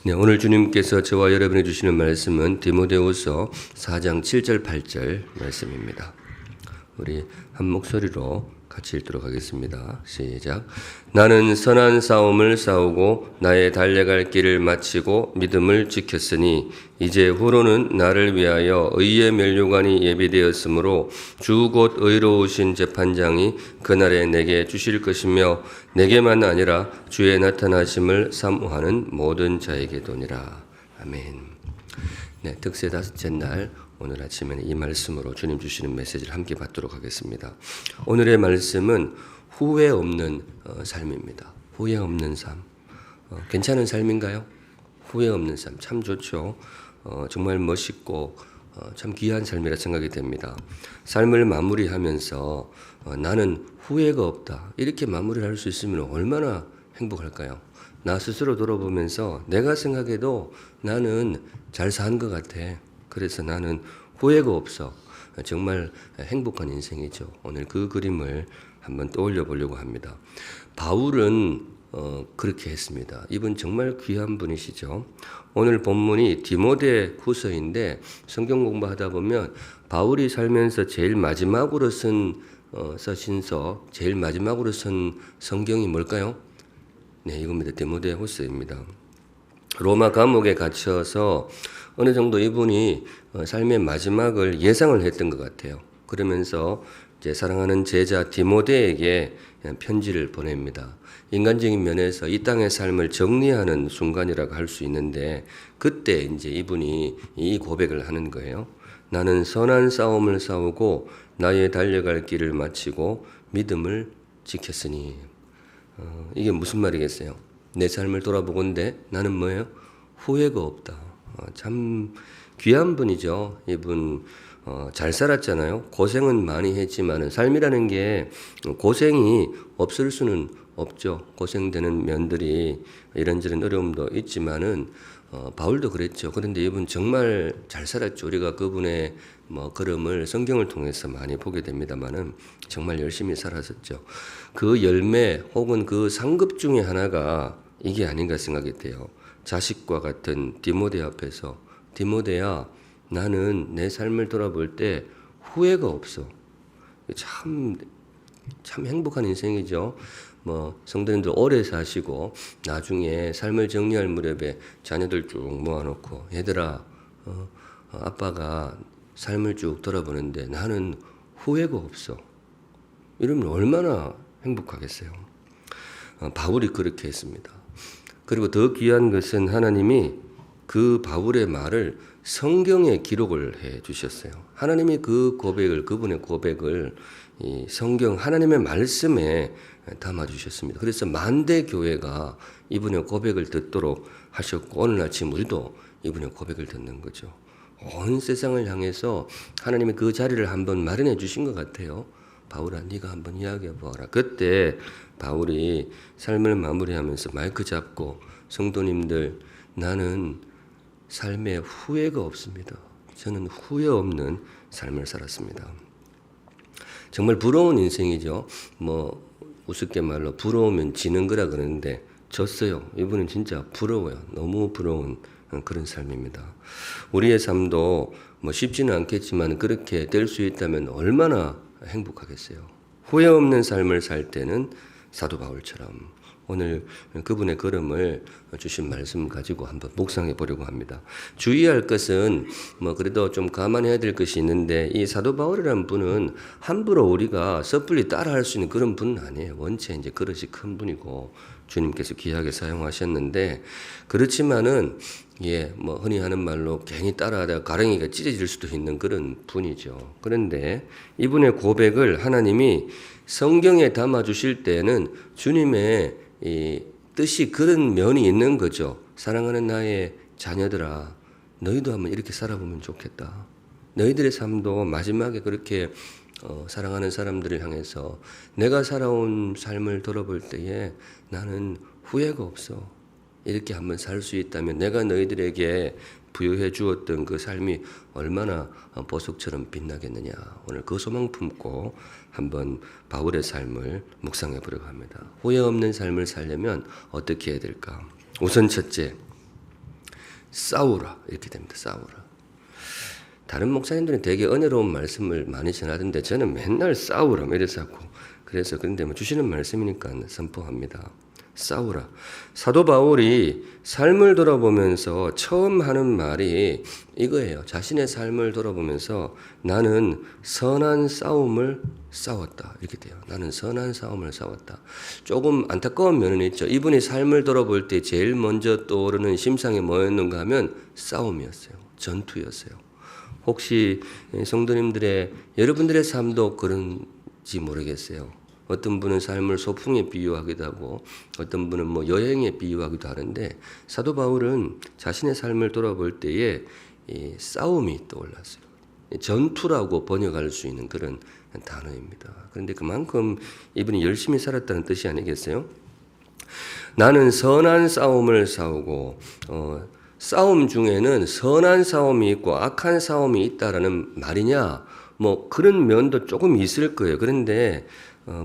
네, 오늘 주님께서 저와 여러분이 주시는 말씀은 디모데후서 4장 7절 8절 말씀입니다. 우리 한 목소리로 같이 읽도록 하겠습니다. 시작. 나는 선한 싸움을 싸우고 나의 달려갈 길을 마치고 믿음을 지켰으니 이제 후로는 나를 위하여 의의 면류관이 예비되었으므로 주 곧 의로우신 재판장이 그날에 내게 주실 것이며 내게만 아니라 주의 나타나심을 사모하는 모든 자에게도니라. 아멘. 네, 득세 다섯째 날 오늘 아침에는 이 말씀으로 주님 주시는 메시지를 함께 받도록 하겠습니다. 오늘의 말씀은 후회 없는 삶입니다. 후회 없는 삶. 괜찮은 삶인가요? 후회 없는 삶 참 좋죠. 정말 멋있고 참 귀한 삶이라 생각이 됩니다. 삶을 마무리하면서 나는 후회가 없다 이렇게 마무리를 할 수 있으면 얼마나 행복할까요? 나 스스로 돌아보면서 내가 생각해도 나는 잘 산 것 같아. 그래서 나는 후회가 없어. 정말 행복한 인생이죠. 오늘 그 그림을 한번 떠올려 보려고 합니다. 바울은 그렇게 했습니다. 이분 정말 귀한 분이시죠. 오늘 본문이 디모데 후서인데 성경 공부하다 보면 바울이 살면서 제일 마지막으로 쓴 서신서, 제일 마지막으로 쓴 성경이 뭘까요? 네, 이겁니다. 디모데 후서입니다. 로마 감옥에 갇혀서 어느 정도 이분이 삶의 마지막을 예상을 했던 것 같아요. 그러면서 이제 사랑하는 제자 디모데에게 편지를 보냅니다. 인간적인 면에서 이 땅의 삶을 정리하는 순간이라고 할 수 있는데 그때 이제 이분이 이 고백을 하는 거예요. 나는 선한 싸움을 싸우고 나의 달려갈 길을 마치고 믿음을 지켰으니 이게 무슨 말이겠어요? 내 삶을 돌아보건대 나는 뭐예요? 후회가 없다. 참 귀한 분이죠. 이분 잘 살았잖아요. 고생은 많이 했지만 삶이라는 게 고생이 없을 수는 없죠. 고생되는 면들이 이런저런 어려움도 있지만은 바울도 그랬죠. 그런데 이분 정말 잘 살았죠. 우리가 그분의 걸음을 성경을 통해서 많이 보게 됩니다만은 정말 열심히 살았었죠. 그 열매 혹은 그 상급 중에 하나가 이게 아닌가 생각이 돼요. 자식과 같은 디모데 앞에서 디모데야 나는 내 삶을 돌아볼 때 후회가 없어. 참 행복한 인생이죠. 성도님들 오래 사시고 나중에 삶을 정리할 무렵에 자녀들 쭉 모아놓고 얘들아 아빠가 삶을 쭉 돌아보는데 나는 후회가 없어. 이러면 얼마나 행복하겠어요. 바울이 그렇게 했습니다. 그리고 더 귀한 것은 하나님이 그 바울의 말을 성경에 기록을 해 주셨어요. 하나님이 그 고백을, 그분의 고백을 이 성경 하나님의 말씀에 담아 주셨습니다. 그래서 만대 교회가 이분의 고백을 듣도록 하셨고 오늘 아침 우리도 이분의 고백을 듣는 거죠. 온 세상을 향해서 하나님이 그 자리를 한번 마련해 주신 것 같아요. 바울아 네가 한번 이야기해 보아라. 그때 바울이 삶을 마무리하면서 마이크 잡고 성도님들 나는 삶에 후회가 없습니다. 저는 후회 없는 삶을 살았습니다. 정말 부러운 인생이죠. 우습게 말로 부러우면 지는 거라 그러는데 졌어요. 이분은 진짜 부러워요. 너무 부러운 그런 삶입니다. 우리의 삶도 쉽지는 않겠지만 그렇게 될 수 있다면 얼마나 행복하겠어요. 후회 없는 삶을 살 때는 사도 바울처럼 오늘 그분의 걸음을 주신 말씀 가지고 한번 묵상해 보려고 합니다. 주의할 것은 그래도 좀 감안해야 될 것이 있는데 이 사도 바울이라는 분은 함부로 우리가 섣불리 따라할 수 있는 그런 분은 아니에요. 원체 이제 그릇이 큰 분이고 주님께서 귀하게 사용하셨는데 그렇지만은 흔히 하는 말로 괜히 따라하다가 가랭이가 찢어질 수도 있는 그런 분이죠. 그런데 이분의 고백을 하나님이 성경에 담아 주실 때는 주님의 이 뜻이 그런 면이 있는 거죠. 사랑하는 나의 자녀들아, 너희도 한번 이렇게 살아보면 좋겠다. 너희들의 삶도 마지막에 그렇게 사랑하는 사람들을 향해서 내가 살아온 삶을 돌아볼 때에 나는 후회가 없어. 이렇게 한번 살 수 있다면 내가 너희들에게 부여해 주었던 그 삶이 얼마나 보석처럼 빛나겠느냐. 오늘 그 소망 품고 한번 바울의 삶을 묵상해 보려고 합니다. 후회 없는 삶을 살려면 어떻게 해야 될까? 우선 첫째, 싸우라 이렇게 됩니다. 싸우라. 다른 목사님들은 되게 은혜로운 말씀을 많이 전하던데 저는 맨날 싸우라 이래서 하고 그래서 그런데 뭐 주시는 말씀이니까 선포합니다. 싸우라. 사도 바울이 삶을 돌아보면서 처음 하는 말이 이거예요. 자신의 삶을 돌아보면서 나는 선한 싸움을 싸웠다. 이렇게 돼요. 나는 선한 싸움을 싸웠다. 조금 안타까운 면은 있죠. 이분이 삶을 돌아볼 때 제일 먼저 떠오르는 심상이 뭐였는가 하면 싸움이었어요. 전투였어요. 혹시 성도님들의 여러분들의 삶도 그런지 모르겠어요. 어떤 분은 삶을 소풍에 비유하기도 하고 어떤 분은 뭐 여행에 비유하기도 하는데 사도 바울은 자신의 삶을 돌아볼 때에 이 싸움이 떠올랐어요. 전투라고 번역할 수 있는 그런 단어입니다. 그런데 그만큼 이분이 열심히 살았다는 뜻이 아니겠어요? 나는 선한 싸움을 싸우고 싸움 중에는 선한 싸움이 있고 악한 싸움이 있다라는 말이냐? 뭐 그런 면도 조금 있을 거예요. 그런데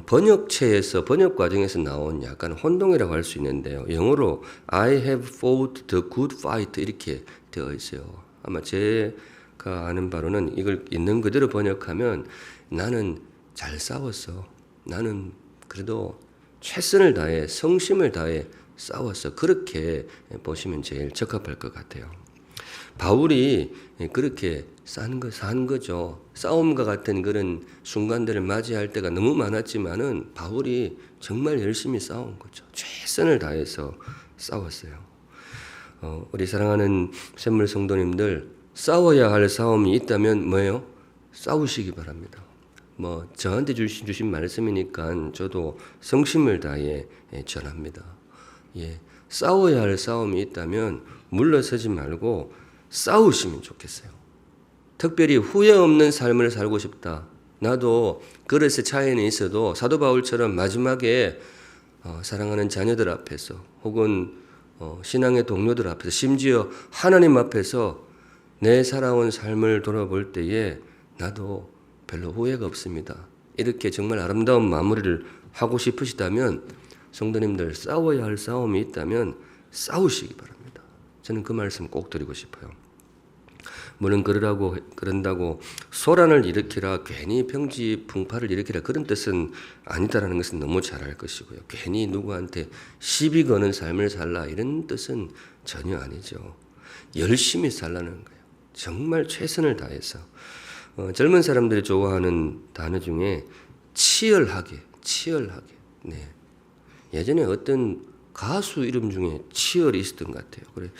번역체에서 번역 과정에서 나온 약간 혼동이라고 할 수 있는데요. 영어로 I have fought the good fight 이렇게 되어 있어요. 아마 제가 아는 바로는 이걸 있는 그대로 번역하면 나는 잘 싸웠어. 나는 그래도 최선을 다해 성심을 다해 싸웠어. 그렇게 보시면 제일 적합할 것 같아요. 바울이 그렇게 산 거죠. 싸움과 같은 그런 순간들을 맞이할 때가 너무 많았지만은 바울이 정말 열심히 싸운 거죠. 최선을 다해서 싸웠어요. 우리 사랑하는 샘물 성도님들 싸워야 할 싸움이 있다면 뭐예요? 싸우시기 바랍니다. 뭐 저한테 주신 말씀이니까 저도 성심을 다해 전합니다. 예, 싸워야 할 싸움이 있다면 물러서지 말고 싸우시면 좋겠어요. 특별히 후회 없는 삶을 살고 싶다. 나도 그릇의 차이는 있어도 사도 바울처럼 마지막에 사랑하는 자녀들 앞에서 혹은 신앙의 동료들 앞에서 심지어 하나님 앞에서 내 살아온 삶을 돌아볼 때에 나도 별로 후회가 없습니다. 이렇게 정말 아름다운 마무리를 하고 싶으시다면 성도님들 싸워야 할 싸움이 있다면 싸우시기 바랍니다. 저는 그 말씀 꼭 드리고 싶어요. 물론 그런다고 소란을 일으키라, 괜히 평지 풍파를 일으키라 그런 뜻은 아니다라는 것은 너무 잘 알 것이고요. 괜히 누구한테 시비 거는 삶을 살라 이런 뜻은 전혀 아니죠. 열심히 살라는 거예요. 정말 최선을 다해서. 젊은 사람들이 좋아하는 단어 중에 치열하게. 네. 예전에 어떤 가수 이름 중에 치열이 있었던 것 같아요. 그래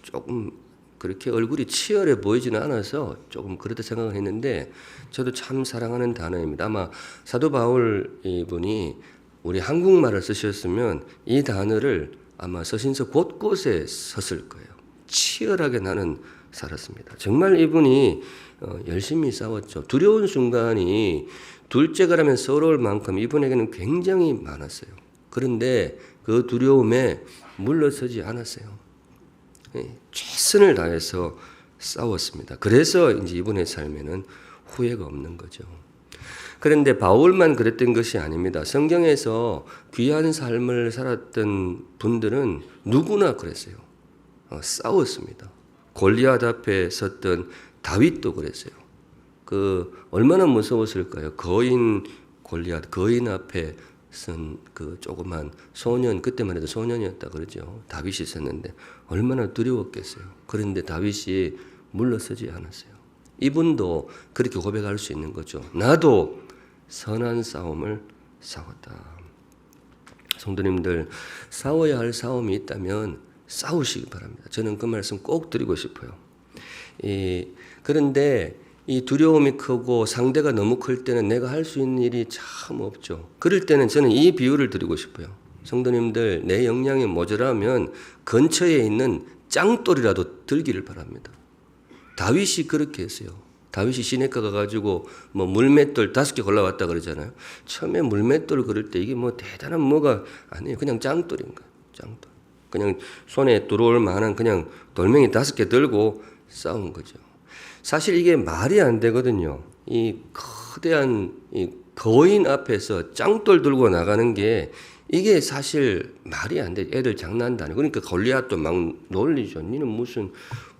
조금 그렇게 얼굴이 치열해 보이지는 않아서 조금 그렇다 생각을 했는데 저도 참 사랑하는 단어입니다. 아마 사도 바울 이분이 우리 한국말을 쓰셨으면 이 단어를 아마 서신서 곳곳에 썼을 거예요. 치열하게 나는 살았습니다. 정말 이분이 열심히 싸웠죠. 두려운 순간이 둘째가라면 서러울 만큼 이분에게는 굉장히 많았어요. 그런데 그 두려움에 물러서지 않았어요. 최선을 다해서 싸웠습니다. 그래서 이제 이분의 삶에는 후회가 없는 거죠. 그런데 바울만 그랬던 것이 아닙니다. 성경에서 귀한 삶을 살았던 분들은 누구나 그랬어요. 싸웠습니다. 골리앗 앞에 섰던 다윗도 그랬어요. 얼마나 무서웠을까요? 거인 골리앗, 거인 앞에 쓴 그 조그만 소년, 그때만 해도 소년이었다 그러죠. 다윗이 있었는데 얼마나 두려웠겠어요. 그런데 다윗이 물러서지 않았어요. 이분도 그렇게 고백할 수 있는 거죠. 나도 선한 싸움을 싸웠다. 성도님들, 싸워야 할 싸움이 있다면 싸우시기 바랍니다. 저는 그 말씀 꼭 드리고 싶어요. 그런데 이 두려움이 크고 상대가 너무 클 때는 내가 할 수 있는 일이 참 없죠. 그럴 때는 저는 이 비유를 드리고 싶어요. 성도님들, 내 역량이 모자라면 근처에 있는 짱돌이라도 들기를 바랍니다. 다윗이 그렇게 했어요. 다윗이 시내가 가가지고 뭐 물맷돌 5개 골라왔다 그러잖아요. 처음에 물맷돌 그럴 때 이게 뭐 대단한 뭐가 아니에요. 그냥 짱돌인 거예요. 짱돌. 그냥 손에 들어올 만한 그냥 돌멩이 5개 들고 싸운 거죠. 사실 이게 말이 안 되거든요. 이 거대한 이 거인 앞에서 짱돌 들고 나가는 게 이게 사실 말이 안 돼. 애들 장난도 아니고. 그러니까 골리앗도 막 놀리죠. 니는 무슨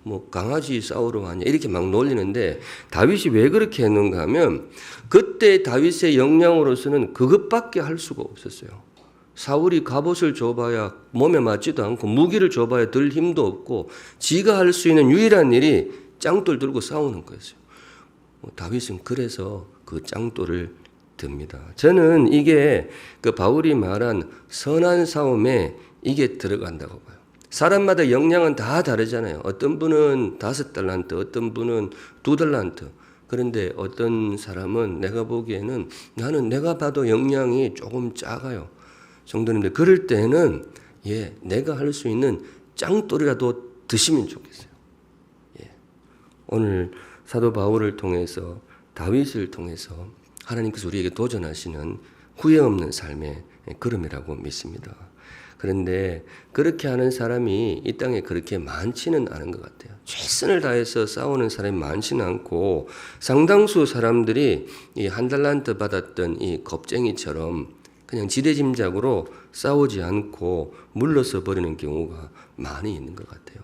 뭐 강아지 싸우러 가냐 이렇게 막 놀리는데 다윗이 왜 그렇게 했는가 하면 그때 다윗의 역량으로서는 그것밖에 할 수가 없었어요. 사울이 갑옷을 줘봐야 몸에 맞지도 않고 무기를 줘봐야 들 힘도 없고 지가 할 수 있는 유일한 일이 짱돌 들고 싸우는 거였어요. 다윗은 그래서 그 짱돌을 듭니다. 저는 이게 그 바울이 말한 선한 싸움에 이게 들어간다고 봐요. 사람마다 역량은 다 다르잖아요. 어떤 분은 5달란트, 어떤 분은 2달란트. 그런데 어떤 사람은 내가 보기에는 나는 내가 봐도 역량이 조금 작아요. 성도님들 그럴 때는 내가 할 수 있는 짱돌이라도 드시면 좋겠어요. 오늘 사도 바울을 통해서 다윗을 통해서 하나님께서 우리에게 도전하시는 후회 없는 삶의 걸음이라고 믿습니다. 그런데 그렇게 하는 사람이 이 땅에 그렇게 많지는 않은 것 같아요. 최선을 다해서 싸우는 사람이 많지는 않고 상당수 사람들이 이 1달란트 받았던 이 겁쟁이처럼 그냥 지대짐작으로 싸우지 않고 물러서 버리는 경우가 많이 있는 것 같아요.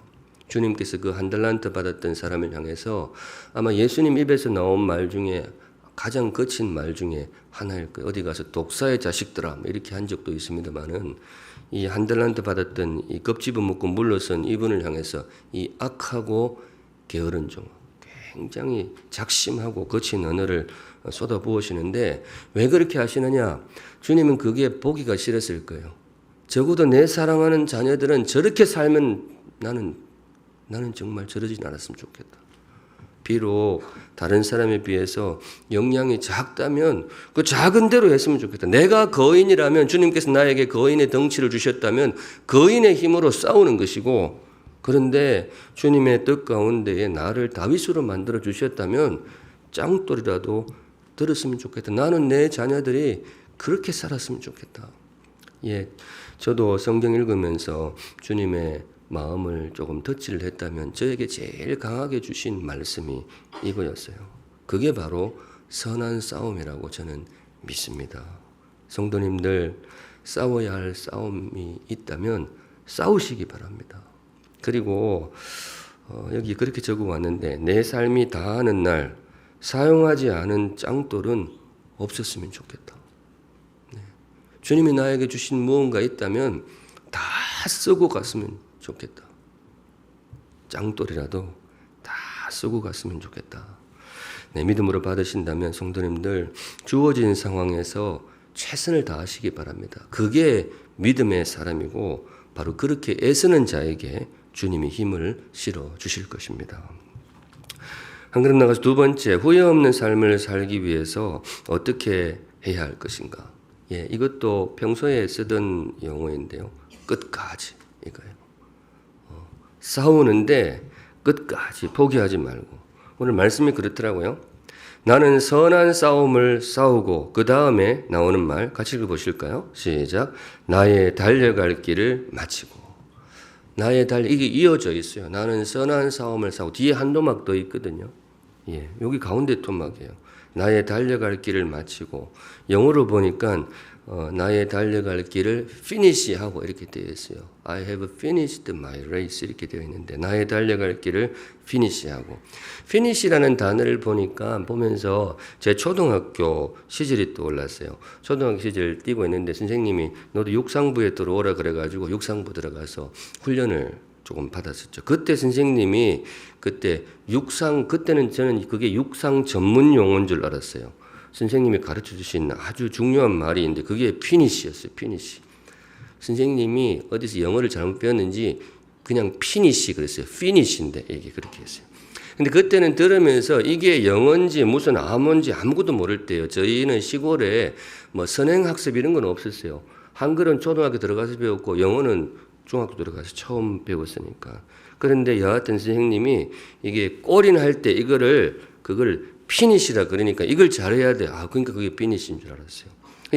주님께서 그 1달란트 받았던 사람을 향해서 아마 예수님 입에서 나온 말 중에 가장 거친 말 중에 하나일 거예요. 어디 가서 독사의 자식들아 이렇게 한 적도 있습니다만은 이 1달란트 받았던 이 껍질을 묶고 물러선 이분을 향해서 이 악하고 게으른 종 굉장히 작심하고 거친 언어를 쏟아부으시는데 왜 그렇게 하시느냐? 주님은 그게 보기가 싫었을 거예요. 적어도 내 사랑하는 자녀들은 저렇게 살면 나는 정말 저러진 않았으면 좋겠다. 비록 다른 사람에 비해서 역량이 작다면 그 작은 대로 했으면 좋겠다. 내가 거인이라면 주님께서 나에게 거인의 덩치를 주셨다면 거인의 힘으로 싸우는 것이고 그런데 주님의 뜻 가운데에 나를 다윗으로 만들어 주셨다면 짱돌이라도 들었으면 좋겠다. 나는 내 자녀들이 그렇게 살았으면 좋겠다. 저도 성경 읽으면서 주님의 마음을 조금 터치를 했다면 저에게 제일 강하게 주신 말씀이 이거였어요. 그게 바로 선한 싸움이라고 저는 믿습니다. 성도님들 싸워야 할 싸움이 있다면 싸우시기 바랍니다. 그리고 여기 그렇게 적어왔는데 내 삶이 다하는 날 사용하지 않은 짱돌은 없었으면 좋겠다. 주님이 나에게 주신 무언가 있다면 다 쓰고 갔으면 좋겠다. 짱돌이라도 다 쓰고 갔으면 좋겠다. 믿음으로 받으신다면 성도님들 주어진 상황에서 최선을 다하시기 바랍니다. 그게 믿음의 사람이고 바로 그렇게 애쓰는 자에게 주님이 힘을 실어 주실 것입니다. 한 걸음 나가서 두 번째, 후회 없는 삶을 살기 위해서 어떻게 해야 할 것인가? 이것도 평소에 쓰던 용어인데요. 끝까지 이거예요. 싸우는데 끝까지 포기하지 말고. 오늘 말씀이 그렇더라고요. 나는 선한 싸움을 싸우고 그 다음에 나오는 말 같이 읽어보실까요? 시작. 나의 달려갈 길을 마치고. 이게 이어져 있어요. 나는 선한 싸움을 싸우고 뒤에 한 토막 더 있거든요. 여기 가운데 토막이에요. 나의 달려갈 길을 마치고 영어로 보니까 나의 달려갈 길을 finish하고 이렇게 되어 있어요. I have finished my race 이렇게 되어 있는데 나의 달려갈 길을 finish하고 finish라는 단어를 보면서 제 초등학교 시절이 떠올랐어요. 초등학교 시절 뛰고 있는데 선생님이 너도 육상부에 들어오라 그래가지고 육상부 들어가서 훈련을 조금 받았었죠. 그때 선생님이 그때는 저는 그게 육상 전문 용어인 줄 알았어요. 선생님이 가르쳐 주신 아주 중요한 말이 있는데 그게 피니시였어요. 피니시. 선생님이 어디서 영어를 잘못 배웠는지 그냥 피니시 그랬어요. 피니시인데 이게 그렇게 했어요. 근데 그때는 들으면서 이게 영어인지 무슨 암호인지 아무것도 모를 때요. 저희는 시골에 뭐 선행학습 이런 건 없었어요. 한글은 초등학교 들어가서 배웠고 영어는 중학교 들어가서 처음 배웠으니까. 그런데 여하튼 선생님이 이게 골인할 때 그걸 피니시라 그러니까 이걸 잘해야 돼. 그러니까 그게 피니시인 줄 알았어요.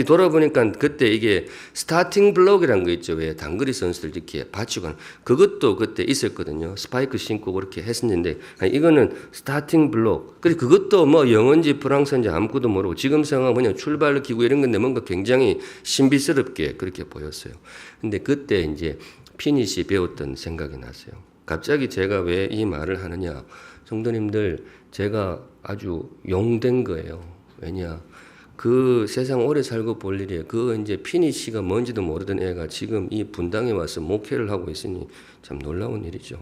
돌아보니까 그때 이게 스타팅 블록이라는 거 있죠. 왜 단거리 선수들 이렇게 받치고 하는 그것도 그때 있었거든요. 스파이크 신고 그렇게 했었는데 이거는 스타팅 블록. 그리고 그것도 뭐 영어인지 프랑스인지 아무것도 모르고 지금 생각하면 그냥 출발 기구 이런 건데 뭔가 굉장히 신비스럽게 그렇게 보였어요. 근데 그때 이제 피니시 배웠던 생각이 났어요. 갑자기 제가 왜 이 말을 하느냐. 성도님들 제가 아주 용된 거예요. 왜냐. 그 세상 오래 살고 볼 일이에요. 그 이제 피니시가 뭔지도 모르던 애가 지금 이 분당에 와서 목회를 하고 있으니 참 놀라운 일이죠.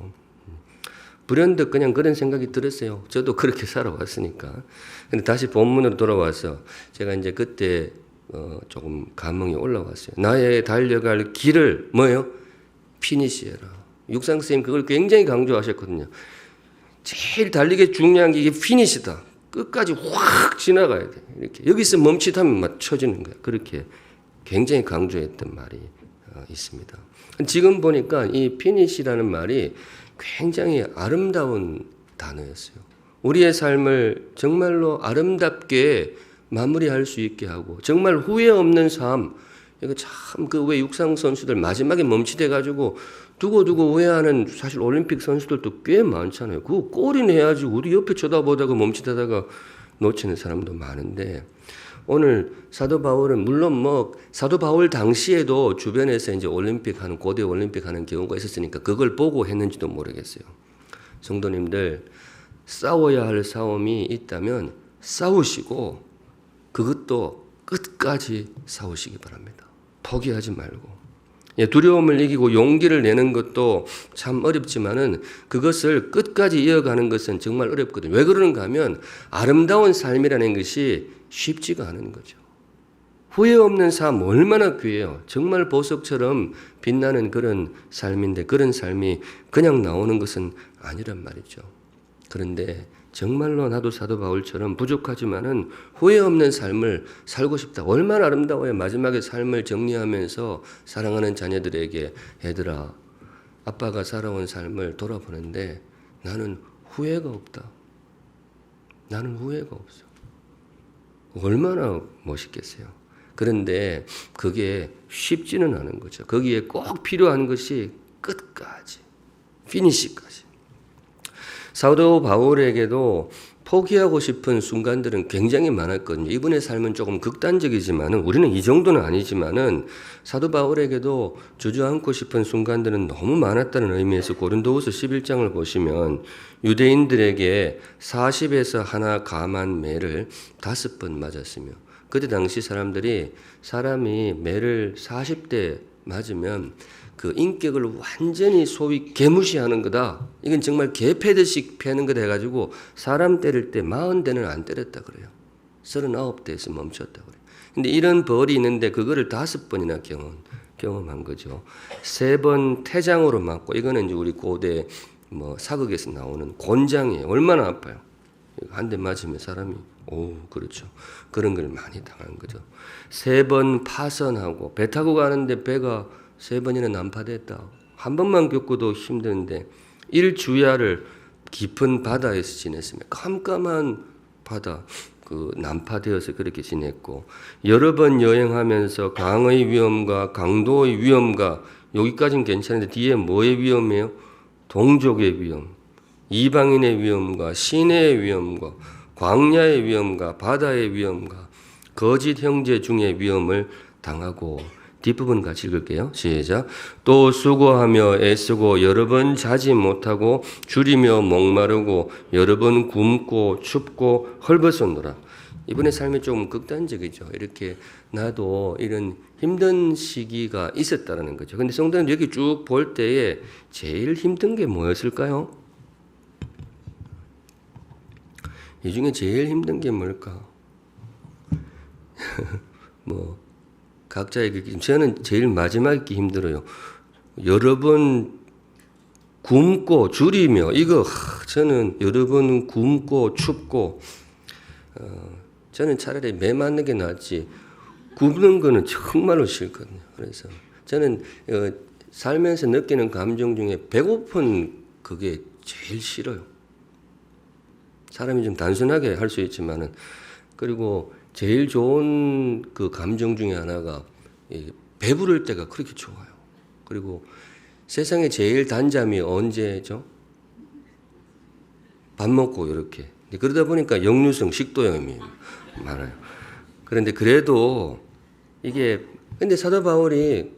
불현듯 그냥 그런 생각이 들었어요. 저도 그렇게 살아왔으니까. 근데 다시 본문으로 돌아와서 제가 이제 그때 조금 감흥이 올라왔어요. 나의 달려갈 길을 뭐예요? 피니시해라. 육상 선생님 그걸 굉장히 강조하셨거든요. 제일 달리기 중요한 게 이게 피니시다. 끝까지 확 지나가야 돼. 이렇게 여기서 멈칫하면 막 쳐지는 거야. 그렇게 굉장히 강조했던 말이 있습니다. 지금 보니까 이 피니시라는 말이 굉장히 아름다운 단어였어요. 우리의 삶을 정말로 아름답게 마무리할 수 있게 하고 정말 후회 없는 삶. 이거 참 그 왜 육상 선수들 마지막에 멈칫해 가지고 두고 후회하는 사실 올림픽 선수들도 꽤 많잖아요. 그거 골인 해야지 우리 옆에 쳐다보다가 멈칫하다가 놓치는 사람도 많은데 오늘 사도 바울은 물론 뭐 사도 바울 당시에도 주변에서 이제 올림픽 하는 고대 올림픽 하는 경우가 있었으니까 그걸 보고 했는지도 모르겠어요. 성도님들 싸워야 할 싸움이 있다면 싸우시고 그것도 끝까지 싸우시기 바랍니다. 포기하지 말고. 두려움을 이기고 용기를 내는 것도 참 어렵지만은 그것을 끝까지 이어가는 것은 정말 어렵거든요. 왜 그러는가 하면 아름다운 삶이라는 것이 쉽지가 않은 거죠. 후회 없는 삶 얼마나 귀해요. 정말 보석처럼 빛나는 그런 삶인데 그런 삶이 그냥 나오는 것은 아니란 말이죠. 그런데 정말로 나도 사도 바울처럼 부족하지만은 후회 없는 삶을 살고 싶다. 얼마나 아름다워요. 마지막에 삶을 정리하면서 사랑하는 자녀들에게 얘들아 아빠가 살아온 삶을 돌아보는데 나는 후회가 없다. 나는 후회가 없어. 얼마나 멋있겠어요. 그런데 그게 쉽지는 않은 거죠. 거기에 꼭 필요한 것이 끝까지, 피니시까지. 사도 바울에게도 포기하고 싶은 순간들은 굉장히 많았거든요. 이분의 삶은 조금 극단적이지만은 우리는 이 정도는 아니지만은 사도 바울에게도 주저앉고 싶은 순간들은 너무 많았다는 의미에서 고린도후서 11장을 보시면 유대인들에게 40에서 하나 감한 매를 5번 맞았으며 그때 당시 사람이 매를 40대 맞으면 그 인격을 완전히 소위 개무시하는 거다. 이건 정말 개 패듯이 패는 거다 해가지고 사람 때릴 때 40대는 안 때렸다 그래요. 39대에서 멈췄다 그래요. 근데 이런 벌이 있는데 그거를 5번이나 경험한 거죠. 3번 태장으로 맞고 이거는 이제 우리 고대 사극에서 나오는 곤장이에요. 얼마나 아파요. 한 대 맞으면 사람이 그렇죠. 그런 걸 많이 당한 거죠. 3번 파선하고 배 타고 가는데 배가 3번이나 난파됐다. 한 번만 겪고도 힘드는데 일주야를 깊은 바다에서 지냈으며 깜깜한 바다 그 난파되어서 그렇게 지냈고 여러 번 여행하면서 강의 위험과 강도의 위험과 여기까지는 괜찮은데 뒤에 뭐의 위험이에요? 동족의 위험, 이방인의 위험과 시내의 위험과 광야의 위험과 바다의 위험과 거짓 형제 중의 위험을 당하고 뒷부분 같이 읽을게요. 시작. 또 수고하며 애쓰고 여러 번 자지 못하고 줄이며 목마르고 여러 번 굶고 춥고 헐벗었노라. 이분의 삶이 조금 극단적이죠. 이렇게 나도 이런 힘든 시기가 있었다는 거죠. 근데 성도는 여기 쭉 볼 때에 제일 힘든 게 뭐였을까요? 이 중에 제일 힘든 게 뭘까? 각자에게 저는 제일 마지막이 힘들어요. 여러 번 굶고 줄이며 이거 저는 여러 번 굶고 춥고 저는 차라리 매 맞는 게 낫지 굶는 거는 정말로 싫거든요. 그래서 저는 살면서 느끼는 감정 중에 배고픈 그게 제일 싫어요. 사람이 좀 단순하게 할 수 있지만은 그리고 제일 좋은 그 감정 중에 하나가 배부를 때가 그렇게 좋아요. 그리고 세상에 제일 단잠이 언제죠? 밥 먹고 이렇게. 그러다 보니까 역류성 식도염이 많아요. 그런데 그래도 이게 근데 사도 바울이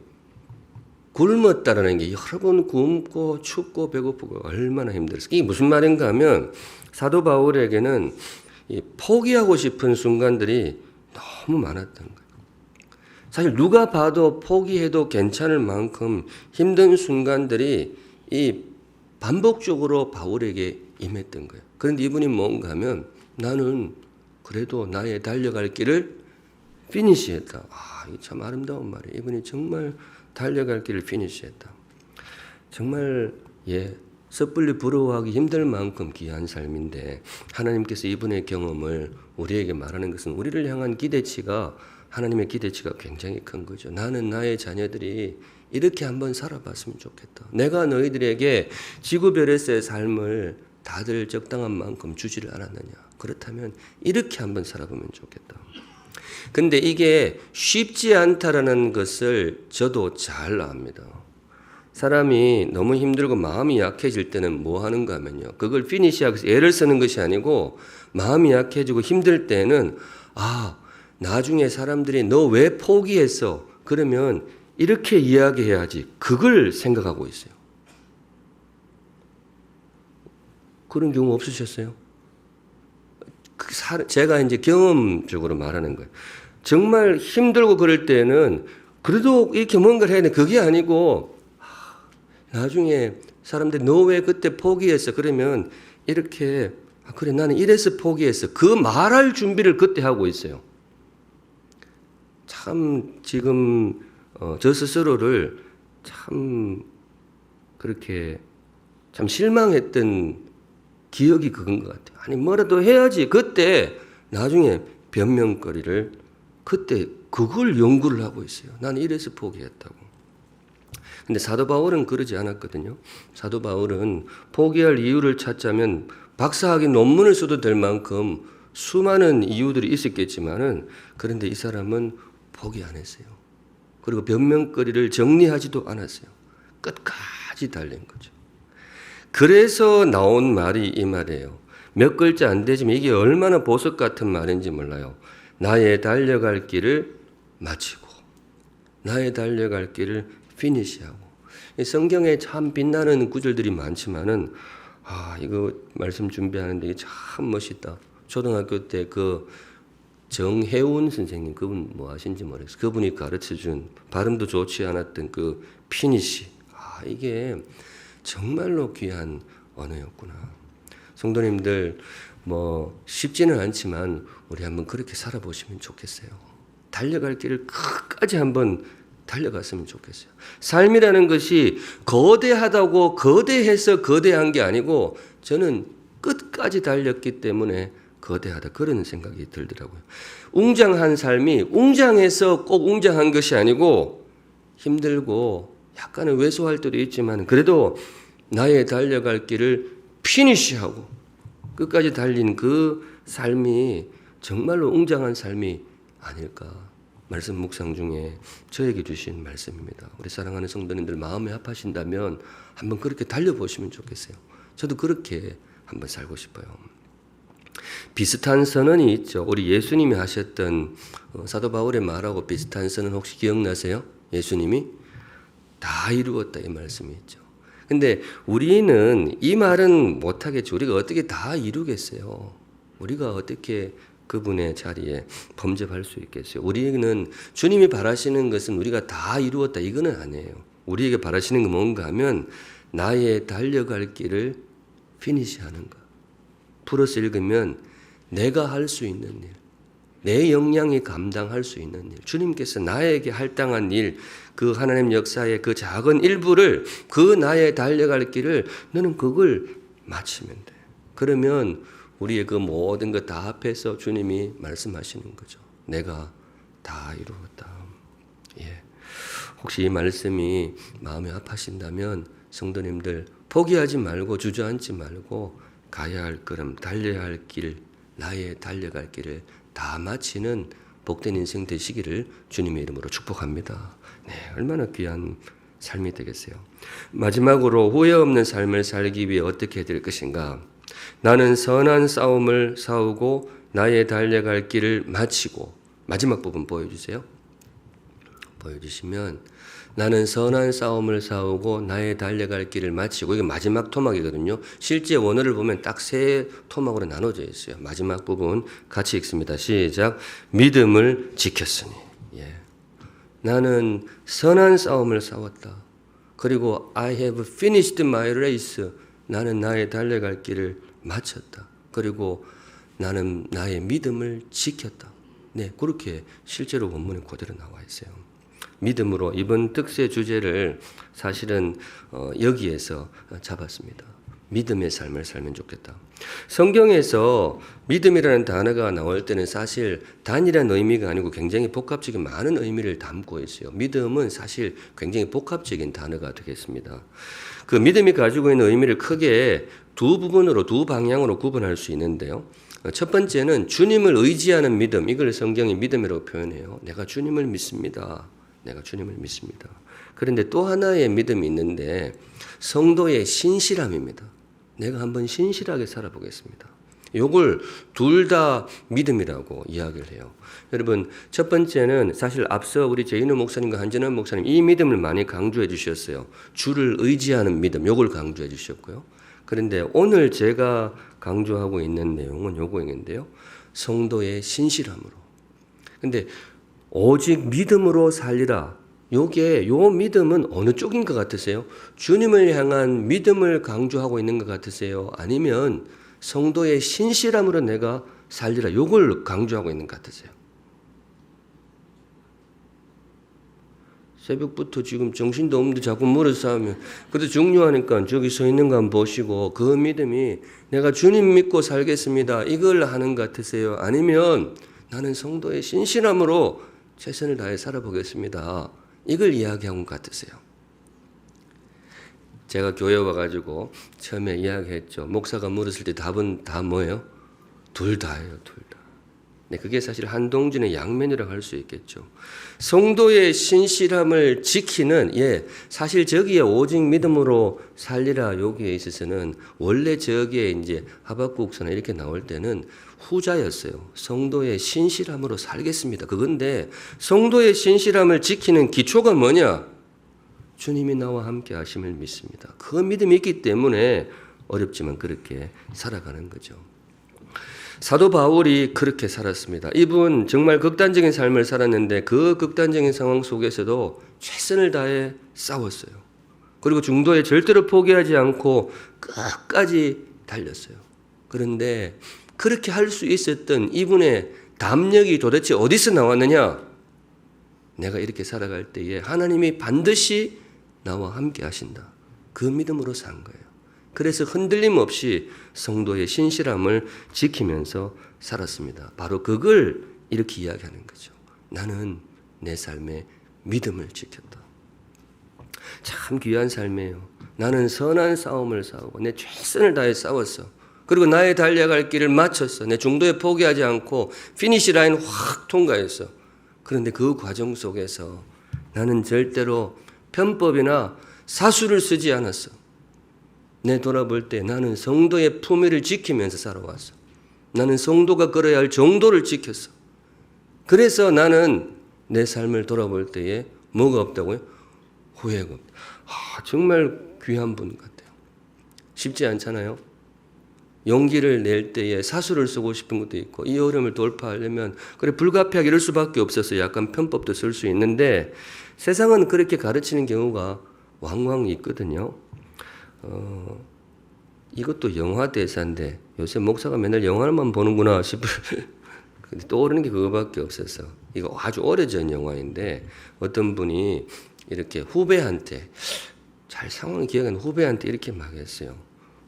굶었다라는 게 여러 번 굶고 춥고 배고프고 얼마나 힘들었어요. 이게 무슨 말인가 하면 사도 바울에게는 이 포기하고 싶은 순간들이 너무 많았던 거예요. 사실 누가 봐도 포기해도 괜찮을 만큼 힘든 순간들이 이 반복적으로 바울에게 임했던 거예요. 그런데 이분이 뭔가 하면 나는 그래도 나의 달려갈 길을 피니시했다. 이게 참 아름다운 말이에요. 이분이 정말 달려갈 길을 피니시했다. 정말 섣불리 부러워하기 힘들 만큼 귀한 삶인데 하나님께서 이분의 경험을 우리에게 말하는 것은 우리를 향한 기대치가 하나님의 기대치가 굉장히 큰 거죠. 나는 나의 자녀들이 이렇게 한번 살아봤으면 좋겠다. 내가 너희들에게 지구별에서의 삶을 다들 적당한 만큼 주지를 않았느냐. 그렇다면 이렇게 한번 살아보면 좋겠다. 근데 이게 쉽지 않다라는 것을 저도 잘 압니다. 사람이 너무 힘들고 마음이 약해질 때는 뭐 하는가 하면요. 그걸 피니시하기 위해서 애를 쓰는 것이 아니고 마음이 약해지고 힘들 때는 나중에 사람들이 너 왜 포기했어? 그러면 이렇게 이야기해야지. 그걸 생각하고 있어요. 그런 경우 없으셨어요? 제가 이제 경험적으로 말하는 거예요. 정말 힘들고 그럴 때는 그래도 이렇게 뭔가를 해야 돼. 그게 아니고 나중에 사람들이 너 왜 그때 포기했어? 그러면 이렇게 그래 나는 이래서 포기했어. 그 말할 준비를 그때 하고 있어요. 참 지금 저 스스로를 참 그렇게 참 실망했던 기억이 그건 것 같아요. 아니 뭐라도 해야지. 그때 나중에 변명거리를 그때 그걸 연구를 하고 있어요. 나는 이래서 포기했다고. 근데 사도 바울은 그러지 않았거든요. 사도 바울은 포기할 이유를 찾자면 박사학위 논문을 써도 될 만큼 수많은 이유들이 있었겠지만은 그런데 이 사람은 포기 안 했어요. 그리고 변명거리를 정리하지도 않았어요. 끝까지 달린 거죠. 그래서 나온 말이 이 말이에요. 몇 글자 안 되지만 이게 얼마나 보석 같은 말인지 몰라요. 나의 달려갈 길을 마치고 나의 달려갈 길을 피니시하고. 성경에 참 빛나는 구절들이 많지만은 이거 말씀 준비하는데 이게 참 멋있다. 초등학교 때 그 정혜운 선생님 그분 뭐 아신지 모르겠어요. 그분이 가르쳐준 발음도 좋지 않았던 그 피니시. 이게 정말로 귀한 언어였구나. 성도님들 뭐 쉽지는 않지만 우리 한번 그렇게 살아보시면 좋겠어요. 달려갈 길을 끝까지 한번 달려갔으면 좋겠어요. 삶이라는 것이 거대하다고 거대해서 거대한 게 아니고 저는 끝까지 달렸기 때문에 거대하다 그런 생각이 들더라고요. 웅장한 삶이 웅장해서 꼭 웅장한 것이 아니고 힘들고 약간은 왜소할 때도 있지만 그래도 나의 달려갈 길을 피니시하고 끝까지 달린 그 삶이 정말로 웅장한 삶이 아닐까. 말씀 묵상 중에 저에게 주신 말씀입니다. 우리 사랑하는 성도님들 마음에 합하신다면 한번 그렇게 달려보시면 좋겠어요. 저도 그렇게 한번 살고 싶어요. 비슷한 선언이 있죠. 우리 예수님이 하셨던 사도 바울의 말하고 비슷한 선언 혹시 기억나세요? 예수님이 다 이루었다 이 말씀이 있죠. 근데 우리는 이 말은 못하겠죠. 우리가 어떻게 다 이루겠어요. 우리가 어떻게 그분의 자리에 범접할 수 있겠어요. 우리는 주님이 바라시는 것은 우리가 다 이루었다 이거는 아니에요. 우리에게 바라시는 건 뭔가 하면 나의 달려갈 길을 피니시하는 것. 풀어서 읽으면 내가 할 수 있는 일, 내 역량이 감당할 수 있는 일, 주님께서 나에게 할당한 일, 그 하나님 역사의 그 작은 일부를 그 나의 달려갈 길을 너는 그걸 마치면 돼. 그러면 우리의 그 모든 것 다 합해서 주님이 말씀하시는 거죠. 내가 다 이루었다. 혹시 이 말씀이 마음에 아파신다면 성도님들 포기하지 말고 주저앉지 말고 가야 할 걸음, 달려야 할 길, 나의 달려갈 길을 다 마치는 복된 인생 되시기를 주님의 이름으로 축복합니다. 네, 얼마나 귀한 삶이 되겠어요. 마지막으로 후회 없는 삶을 살기 위해 어떻게 해야 될 것인가? 나는 선한 싸움을 싸우고 나의 달려갈 길을 마치고, 마지막 부분 보여주세요. 보여주시면 나는 선한 싸움을 싸우고 나의 달려갈 길을 마치고, 이게 마지막 토막이거든요. 실제 원어를 보면 딱 세 토막으로 나눠져 있어요. 마지막 부분 같이 읽습니다. 시작. 믿음을 지켰으니. 예. 나는 선한 싸움을 싸웠다. 그리고 I have finished my race. 나는 나의 달려갈 길을 마쳤다. 그리고 나는 나의 믿음을 지켰다. 네, 그렇게 실제로 원문에 그대로 나와 있어요. 믿음으로 이번 특세 주제를 사실은 여기에서 잡았습니다. 믿음의 삶을 살면 좋겠다. 성경에서 믿음이라는 단어가 나올 때는 사실 단일한 의미가 아니고 굉장히 복합적인 많은 의미를 담고 있어요. 믿음은 사실 굉장히 복합적인 단어가 되겠습니다. 그 믿음이 가지고 있는 의미를 크게 두 부분으로, 두 방향으로 구분할 수 있는데요. 첫 번째는 주님을 의지하는 믿음, 이걸 성경이 믿음이라고 표현해요. 내가 주님을 믿습니다. 내가 주님을 믿습니다. 그런데 또 하나의 믿음이 있는데 성도의 신실함입니다. 내가 한번 신실하게 살아보겠습니다. 요걸 둘 다 믿음이라고 이야기를 해요. 여러분, 첫 번째는 사실 앞서 우리 제인우 목사님과 한전환 목사님 이 믿음을 많이 강조해 주셨어요. 주를 의지하는 믿음, 요걸 강조해 주셨고요. 그런데 오늘 제가 강조하고 있는 내용은 요거인데요. 성도의 신실함으로. 근데 오직 믿음으로 살리라. 요 믿음은 어느 쪽인 것 같으세요? 주님을 향한 믿음을 강조하고 있는 것 같으세요? 아니면 성도의 신실함으로 내가 살리라. 요걸 강조하고 있는 것 같으세요? 새벽부터 지금 정신도 없는데 자꾸 물어 싸우면, 그래도 중요하니까 저기 서 있는 거 한번 보시고 그 믿음이 내가 주님 믿고 살겠습니다. 이걸 하는 것 같으세요? 아니면 나는 성도의 신실함으로 최선을 다해 살아보겠습니다. 이걸 이야기한 것 같으세요? 제가 교회 와가지고 처음에 이야기했죠. 목사가 물었을 때 답은 다 뭐예요? 둘 다예요. 둘 다. 네, 그게 사실 한동준의 양면이라고 할 수 있겠죠. 성도의 신실함을 지키는, 사실 저기에 오직 믿음으로 살리라 여기에 있어서는 원래 저기에 이제 하박국서나 이렇게 나올 때는 후자였어요. 성도의 신실함으로 살겠습니다. 그건데 성도의 신실함을 지키는 기초가 뭐냐? 주님이 나와 함께 하심을 믿습니다. 그 믿음이 있기 때문에 어렵지만 그렇게 살아가는 거죠. 사도 바울이 그렇게 살았습니다. 이분 정말 극단적인 삶을 살았는데 그 극단적인 상황 속에서도 최선을 다해 싸웠어요. 그리고 중도에 절대로 포기하지 않고 끝까지 달렸어요. 그런데 그렇게 할 수 있었던 이분의 담력이 도대체 어디서 나왔느냐? 내가 이렇게 살아갈 때에 하나님이 반드시 나와 함께 하신다. 그 믿음으로 산 거예요. 그래서 흔들림 없이 성도의 신실함을 지키면서 살았습니다. 바로 그걸 이렇게 이야기하는 거죠. 나는 내 삶의 믿음을 지켰다. 참 귀한 삶이에요. 나는 선한 싸움을 싸우고 내 최선을 다해 싸웠어. 그리고 나의 달려갈 길을 마쳤어. 내 중도에 포기하지 않고 피니시 라인 확 통과했어. 그런데 그 과정 속에서 나는 절대로 편법이나 사수를 쓰지 않았어. 내 돌아볼 때 나는 성도의 품위를 지키면서 살아왔어. 나는 성도가 걸어야 할 정도를 지켰어. 그래서 나는 내 삶을 돌아볼 때에 뭐가 없다고요? 후회가 없다. 정말 귀한 분 같아요. 쉽지 않잖아요. 용기를 낼 때에 사수를 쓰고 싶은 것도 있고 이 어려움을 돌파하려면 그래 불가피하게 이럴 수밖에 없어서 약간 편법도 쓸 수 있는데 세상은 그렇게 가르치는 경우가 왕왕 있거든요. 이것도 영화 대사인데 요새 목사가 맨날 영화만 보는구나 싶을 근데 떠오르는 게 그거밖에 없어서 이거 아주 오래전 영화인데 어떤 분이 이렇게 후배한테 잘 상황이 기억하는 후배한테 이렇게 막 했어요.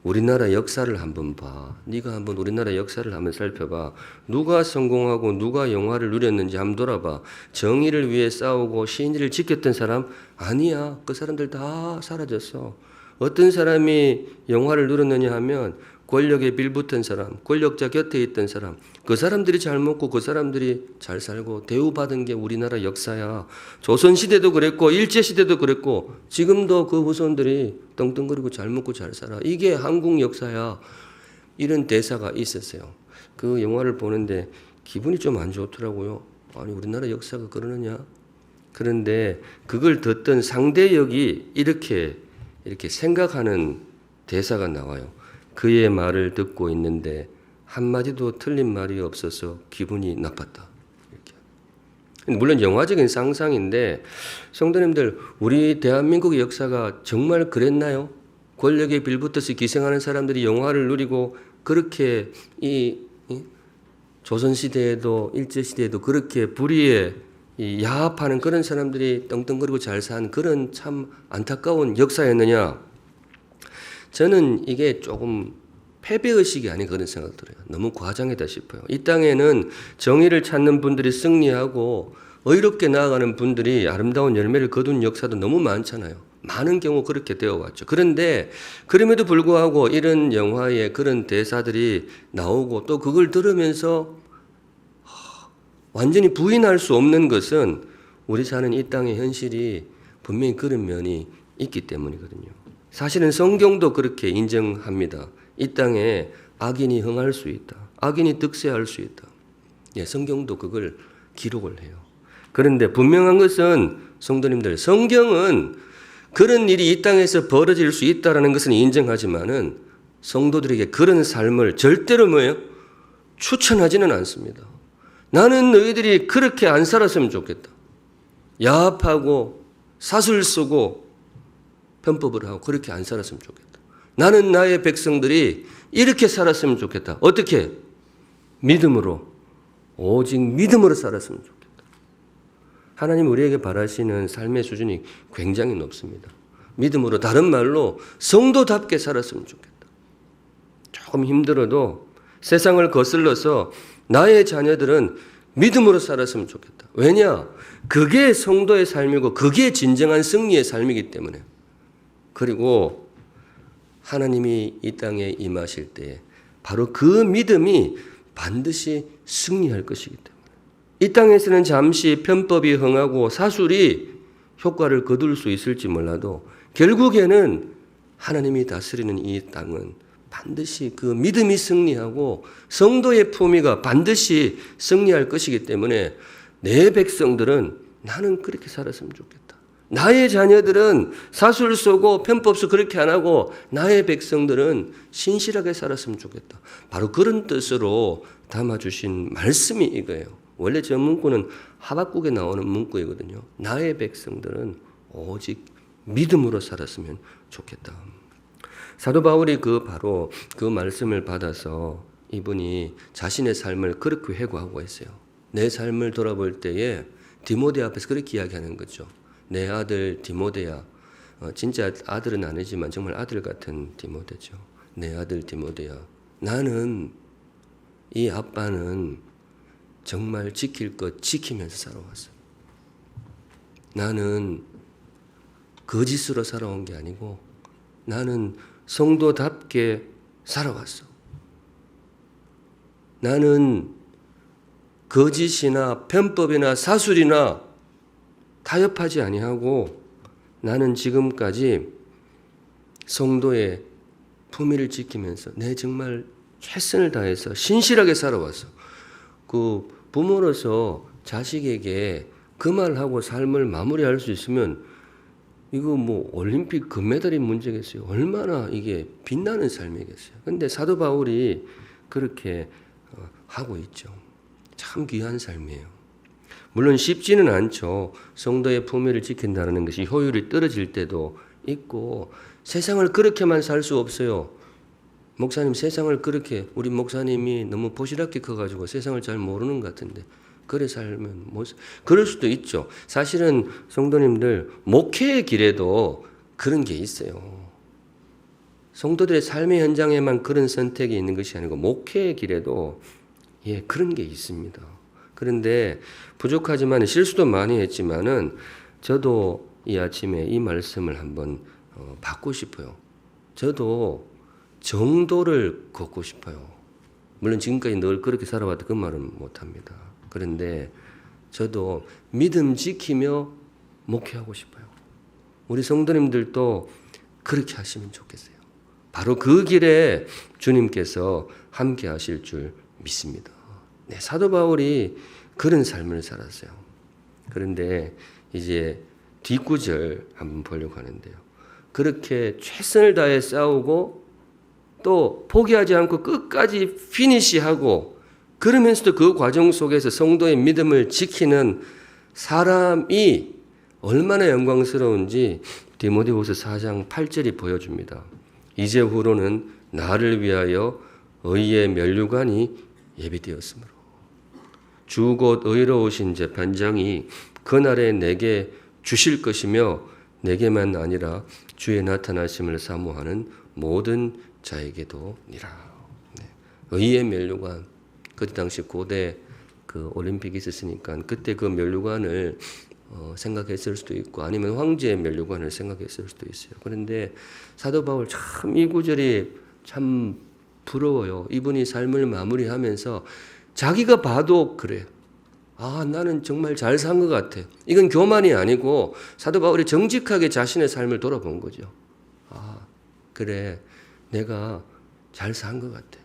우리나라 역사를 한번 봐. 네가 한번 우리나라 역사를 한번 살펴봐. 누가 성공하고 누가 영화를 누렸는지 한번 돌아봐. 정의를 위해 싸우고 신의를 지켰던 사람 아니야. 그 사람들 다 사라졌어. 어떤 사람이 영화를 누렸느냐 하면 권력에 빌붙은 사람, 권력자 곁에 있던 사람, 그 사람들이 잘 먹고 그 사람들이 잘 살고 대우받은 게 우리나라 역사야. 조선시대도 그랬고 일제시대도 그랬고 지금도 그 후손들이 떵떵거리고 잘 먹고 잘 살아. 이게 한국 역사야. 이런 대사가 있었어요. 그 영화를 보는데 기분이 좀 안 좋더라고요. 아니 우리나라 역사가 그러느냐. 그런데 그걸 듣던 상대역이 이렇게 생각하는 대사가 나와요. 그의 말을 듣고 있는데 한마디도 틀린 말이 없어서 기분이 나빴다. 이렇게. 물론 영화적인 상상인데 성도님들 우리 대한민국의 역사가 정말 그랬나요? 권력에 빌붙어서 기생하는 사람들이 영화를 누리고 그렇게 이 조선시대에도 일제시대에도 그렇게 불의에 야합하는 그런 사람들이 떵떵거리고 잘 산 그런 참 안타까운 역사였느냐? 저는 이게 조금 패배의식이 아닌 그런 생각 들어요. 너무 과장이다 싶어요. 이 땅에는 정의를 찾는 분들이 승리하고 의롭게 나아가는 분들이 아름다운 열매를 거둔 역사도 너무 많잖아요. 많은 경우 그렇게 되어 왔죠. 그런데 그럼에도 불구하고 이런 영화에 그런 대사들이 나오고 또 그걸 들으면서 완전히 부인할 수 없는 것은 우리 사는 이 땅의 현실이 분명히 그런 면이 있기 때문이거든요. 사실은 성경도 그렇게 인정합니다. 이 땅에 악인이 흥할 수 있다. 악인이 득세할 수 있다. 예, 성경도 그걸 기록을 해요. 그런데 분명한 것은 성도님들, 성경은 그런 일이 이 땅에서 벌어질 수 있다는 것은 인정하지만은 성도들에게 그런 삶을 절대로 뭐예요? 추천하지는 않습니다. 나는 너희들이 그렇게 안 살았으면 좋겠다. 야합하고 사술 쓰고 편법을 하고 그렇게 안 살았으면 좋겠다. 나는 나의 백성들이 이렇게 살았으면 좋겠다. 어떻게? 믿음으로. 오직 믿음으로 살았으면 좋겠다. 하나님 우리에게 바라시는 삶의 수준이 굉장히 높습니다. 믿음으로, 다른 말로 성도답게 살았으면 좋겠다. 조금 힘들어도 세상을 거슬러서 나의 자녀들은 믿음으로 살았으면 좋겠다. 왜냐? 그게 성도의 삶이고 그게 진정한 승리의 삶이기 때문에. 그리고 하나님이 이 땅에 임하실 때에 바로 그 믿음이 반드시 승리할 것이기 때문에. 이 땅에서는 잠시 편법이 흥하고 사술이 효과를 거둘 수 있을지 몰라도 결국에는 하나님이 다스리는 이 땅은 반드시 그 믿음이 승리하고 성도의 품위가 반드시 승리할 것이기 때문에 내 백성들은 나는 그렇게 살았으면 좋겠다. 나의 자녀들은 사술 쏘고 편법 쏘 그렇게 안 하고 나의 백성들은 신실하게 살았으면 좋겠다. 바로 그런 뜻으로 담아주신 말씀이 이거예요. 원래 저 문구는 하박국에 나오는 문구이거든요. 나의 백성들은 오직 믿음으로 살았으면 좋겠다. 사도 바울이 바로 그 말씀을 받아서 이분이 자신의 삶을 그렇게 회고하고 있어요. 내 삶을 돌아볼 때에 디모데 앞에서 그렇게 이야기하는 거죠. 내 아들 디모데야. 진짜 아들은 아니지만 정말 아들 같은 디모데죠. 내 아들 디모데야. 나는 이 아빠는 정말 지킬 것 지키면서 살아왔어. 나는 거짓으로 살아온 게 아니고 나는 성도답게 살아왔어. 나는 거짓이나 편법이나 사술이나 타협하지 아니하고 나는 지금까지 성도의 품위를 지키면서 내 정말 최선을 다해서 신실하게 살아왔어. 그 부모로서 자식에게 그 말하고 삶을 마무리할 수 있으면 이거 뭐 올림픽 금메달이 문제겠어요. 얼마나 이게 빛나는 삶이겠어요. 근데 사도 바울이 그렇게 하고 있죠. 참 귀한 삶이에요. 물론 쉽지는 않죠. 성도의 품위를 지킨다는 것이 효율이 떨어질 때도 있고 세상을 그렇게만 살 수 없어요. 목사님 세상을 그렇게 우리 목사님이 너무 보시랍게 커가지고 세상을 잘 모르는 것 같은데 그래 살면 그럴 수도 있죠. 사실은 성도님들 목회의 길에도 그런 게 있어요. 성도들의 삶의 현장에만 그런 선택이 있는 것이 아니고 목회의 길에도 그런 게 있습니다. 그런데 부족하지만 실수도 많이 했지만은 저도 이 아침에 이 말씀을 한번 받고 싶어요. 저도 정도를 걷고 싶어요. 물론 지금까지 늘 그렇게 살아왔다 그 말은 못합니다. 그런데 저도 믿음 지키며 목회하고 싶어요. 우리 성도님들도 그렇게 하시면 좋겠어요. 바로 그 길에 주님께서 함께 하실 줄 믿습니다. 네, 사도 바울이 그런 삶을 살았어요. 그런데 이제 뒷구절 한번 보려고 하는데요. 그렇게 최선을 다해 싸우고 또 포기하지 않고 끝까지 피니시하고 그러면서도 그 과정 속에서 성도의 믿음을 지키는 사람이 얼마나 영광스러운지 디모데후서 4장 8절이 보여줍니다. 이제후로는 나를 위하여 의의 면류관이 예비되었으므로 주 곧 의로우신 재판장이 그날에 내게 주실 것이며 내게만 아니라 주의 나타나심을 사모하는 모든 자에게도니라. 네. 의의 면류관. 그때 당시 고대 그 올림픽이 있었으니까 그때 그 면류관을 생각했을 수도 있고 아니면 황제의 면류관을 생각했을 수도 있어요. 그런데 사도 바울 참 이 구절이 참 부러워요. 이분이 삶을 마무리하면서 자기가 봐도 그래요. 아, 나는 정말 잘 산 것 같아. 이건 교만이 아니고 사도 바울이 정직하게 자신의 삶을 돌아본 거죠. 아, 그래. 내가 잘 산 것 같아.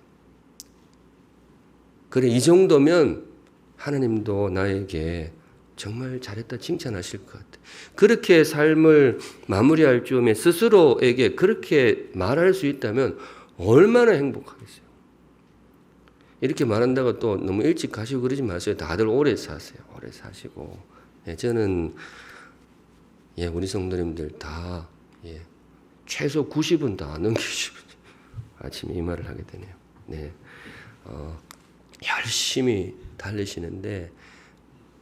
그래, 이 정도면 하나님도 나에게 정말 잘했다 칭찬하실 것 같아. 그렇게 삶을 마무리할 즈음에 스스로에게 그렇게 말할 수 있다면 얼마나 행복하겠어요. 이렇게 말한다고 또 너무 일찍 가시고 그러지 마세요. 다들 오래 사세요. 오래 사시고. 예, 저는 우리 성도님들 다 최소 90은 다 넘기시고 아침에 이 말을 하게 되네요. 네, 열심히 달리시는데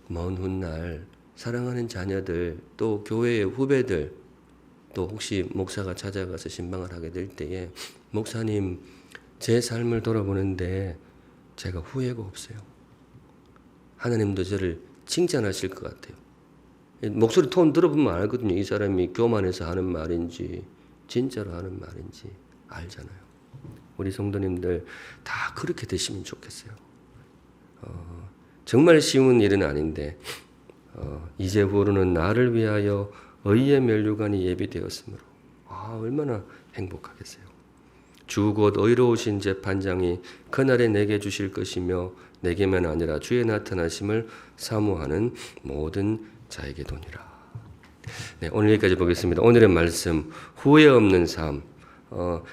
먼 훗날 사랑하는 자녀들 또 교회의 후배들 또 혹시 목사가 찾아가서 신방을 하게 될 때에 목사님 제 삶을 돌아보는데 제가 후회가 없어요. 하나님도 저를 칭찬하실 것 같아요. 목소리 톤 들어보면 알거든요. 이 사람이 교만해서 하는 말인지 진짜로 하는 말인지 알잖아요. 우리 성도님들 다 그렇게 되시면 좋겠어요. 정말 쉬운 일은 아닌데 이제후로는 나를 위하여 의의 면류관이 예비되었으므로 얼마나 행복하겠어요. 주 곧 의로우신 재판장이 그날에 내게 주실 것이며 내게만 아니라 주의 나타나심을 사모하는 모든 자에게도니라. 네, 오늘 여기까지 보겠습니다. 오늘의 말씀 후회 없는 삶.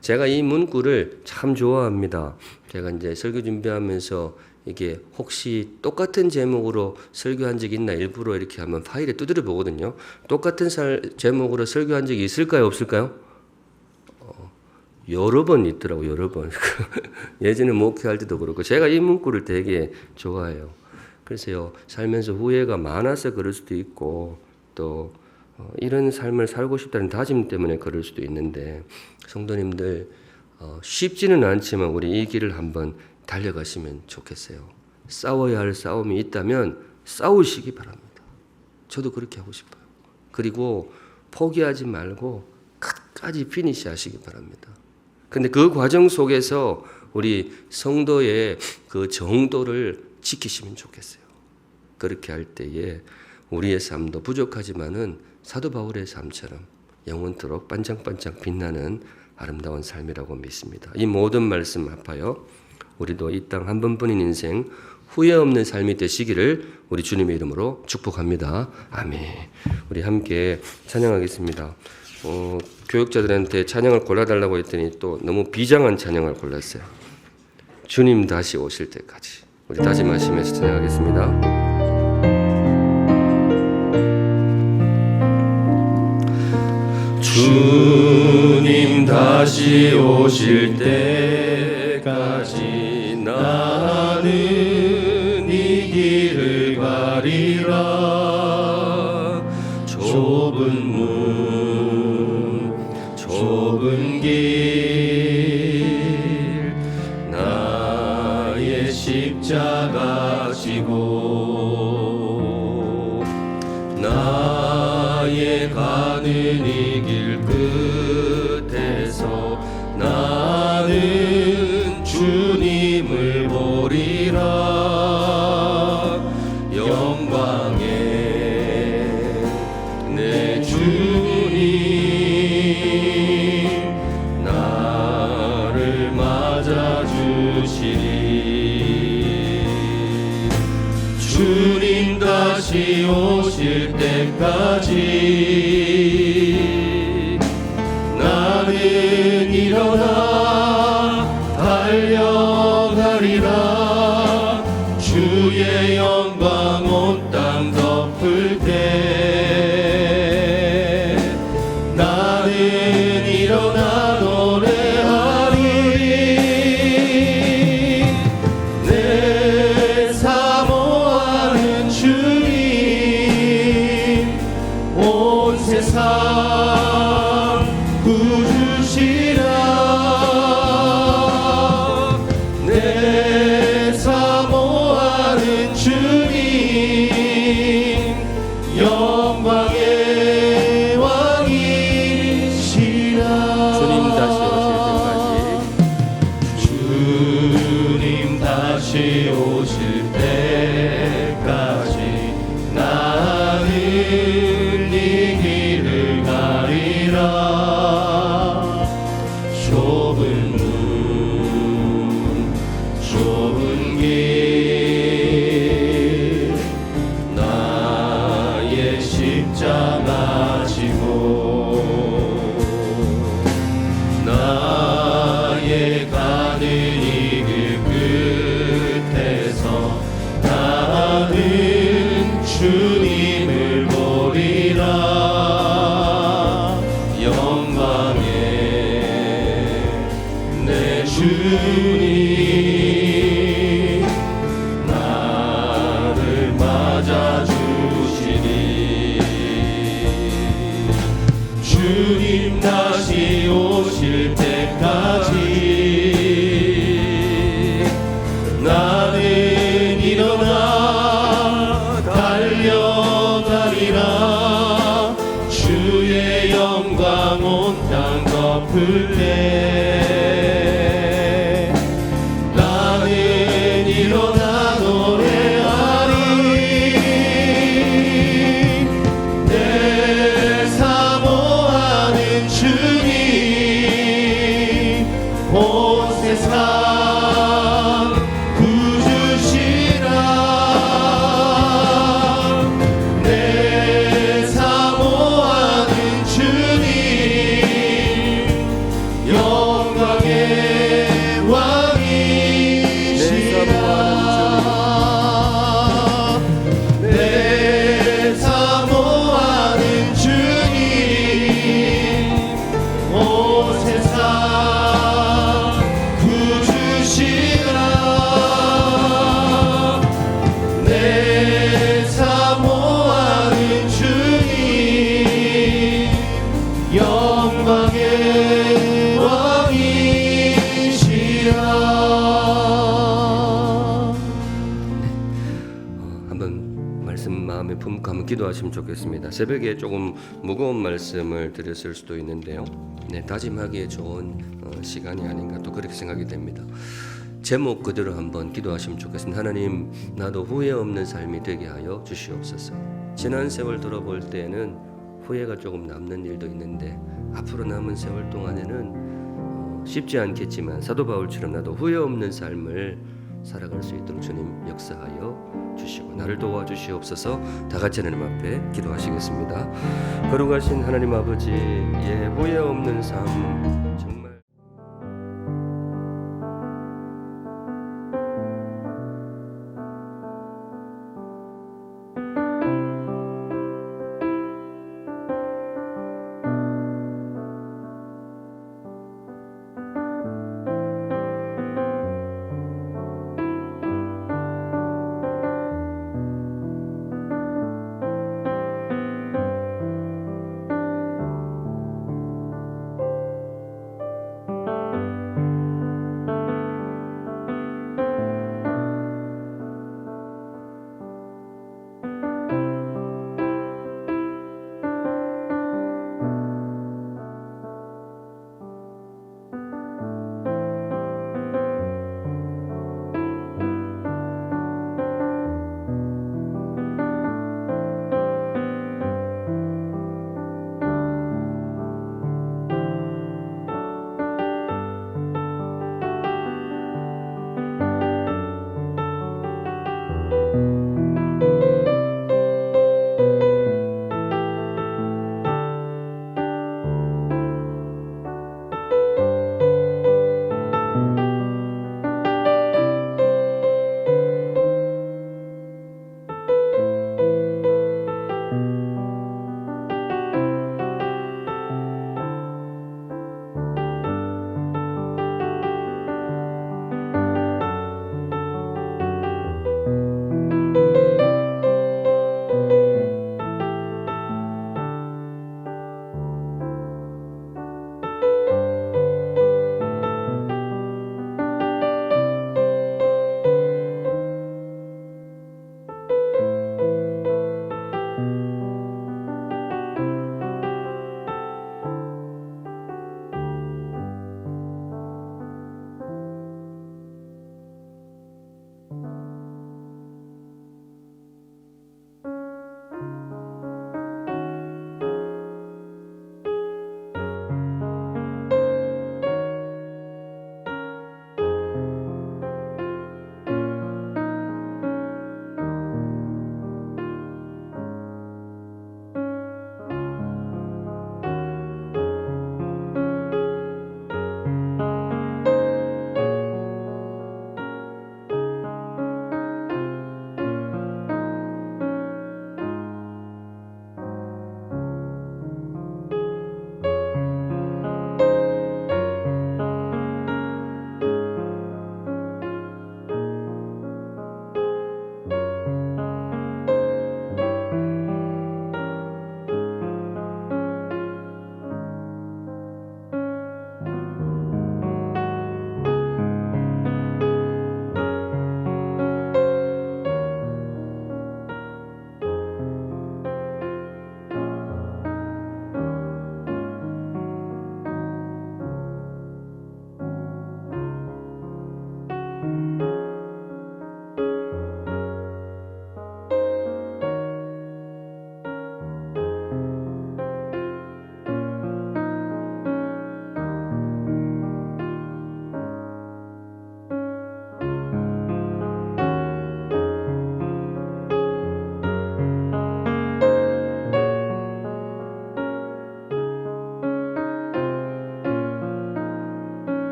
제가 이 문구를 참 좋아합니다. 제가 이제 설교 준비하면서 이게 혹시 똑같은 제목으로 설교한 적이 있나 일부러 이렇게 한번 파일에 두드려 보거든요. 똑같은 제목으로 설교한 적이 있을까요, 없을까요? 여러 번 있더라고요. 여러 번. 예전에 목회할 때도 그렇고 제가 이 문구를 되게 좋아해요. 그래서요. 살면서 후회가 많아서 그럴 수도 있고 또 이런 삶을 살고 싶다는 다짐 때문에 그럴 수도 있는데 성도님들 쉽지는 않지만 우리 이 길을 한번 달려가시면 좋겠어요. 싸워야 할 싸움이 있다면 싸우시기 바랍니다. 저도 그렇게 하고 싶어요. 그리고 포기하지 말고 끝까지 피니시 하시기 바랍니다. 근데 그 과정 속에서 우리 성도의 그 정도를 지키시면 좋겠어요. 그렇게 할 때에 우리의 삶도 부족하지만은 사도 바울의 삶처럼 영원토록 반짝반짝 빛나는 아름다운 삶이라고 믿습니다. 이 모든 말씀 합하여 우리도 이 땅 한 번뿐인 인생 후회 없는 삶이 되시기를 우리 주님의 이름으로 축복합니다. 아멘. 우리 함께 찬양하겠습니다. 교육자들한테 찬양을 골라달라고 했더니 또 너무 비장한 찬양을 골랐어요. 주님 다시 오실 때까지. 우리 다짐하시면서 찬양하겠습니다. 주님 다시 오실 때까지 나는 이 길을 가리라. 좁은 문 좁은 길 나의 십자가 지고 나의 가는 이 길 끝에서 나는 맞아주시리. 주님 다시 오실 때까지 나는 일어나 달려가리라. 주의 영광 온 땅 덮을 때 나는 일어나 노래하리. 내 사모하는 주님 온 세상 구주시라. 내 사모하는 주님 영광의 왕이시라. 주님 다시 오실 때까지 나는 이 길을 가리라. 좁은 문 좁은 길 나의 십자가 지고 나의 가는 이 길 끝에서 나는 주님을 보리라. 영광의 내 주님 나를 맞아주시리. 주님 다시 오실 때까지 나는 일어나 달려가리라. 주의 영광 온 땅 덮을 때 나는 일어나 노래하리. 내 사모하는 주님 온 세상 구주시라. 내 사모하는 주님 영광의 왕이시라. 내 사모하는 주님 온 세상 구주시라. 내 사모하는 주님 영광의 왕이시라. 한번 말씀 마음에 품고 한번 기도하시면 좋겠습니다. 새벽에 조금 무거운 말씀을 드렸을 수도 있는데요. 다짐하기에 좋은 시간이 아닌가 또 그렇게 생각이 됩니다. 제목 그대로 한번 기도하시면 좋겠습니다. 하나님, 나도 후회 없는 삶이 되게 하여 주시옵소서. 지난 세월 돌아볼 때에는 후회가 조금 남는 일도 있는데 앞으로 남은 세월 동안에는 쉽지 않겠지만 사도 바울처럼 나도 후회 없는 삶을 살아갈 수 있도록 주님 역사하여 주시고 나를 도와주시옵소서. 다 같이 하나님 앞에 기도하시겠습니다. 거룩하신 하나님 아버지, 후회 없는 삶